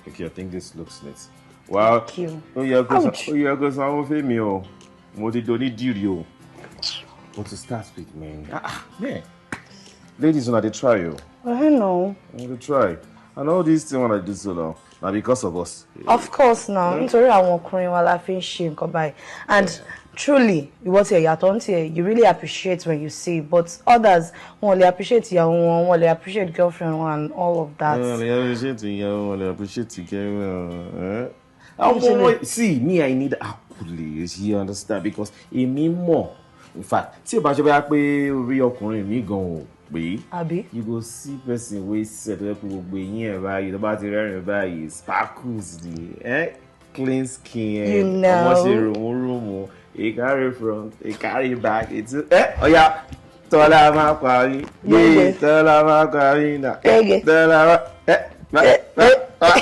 Okay, I think this looks neat. Wow. Thank you. Oh yeah, because I'm with me. What did you do? What to start with, man? Man. Ladies, when they try you. I know. They try. And all these things when I do so long. Now because of us. Of course now. Nítorí àwọn ọkùnrin wa la fi ń ṣe nǹkan báyìí. And truly, you really appreciate when you see, but others won't appreciate ìyàwó wọn, won't appreciate girlfriend one and all of that. They appreciate ìyàwó, they appreciate girlfriend. See, me, I need accolades, you understand? Because èmi mọ̀, in fact, tí o bá ṣe bá pé orí ọkùnrin mi gan pé, you go see person wey set up gbogbo eyín ẹ̀ báyìí, tó bá ti rẹ́rìn báyìí, sparkles ni, clean skin, you know. Ọmọ ṣe ròmúròmù, he carry front, he carry back, it's ọ̀ya, tọ́lá máa parí, tọ́lá máa parí náà, tọ́lá máa.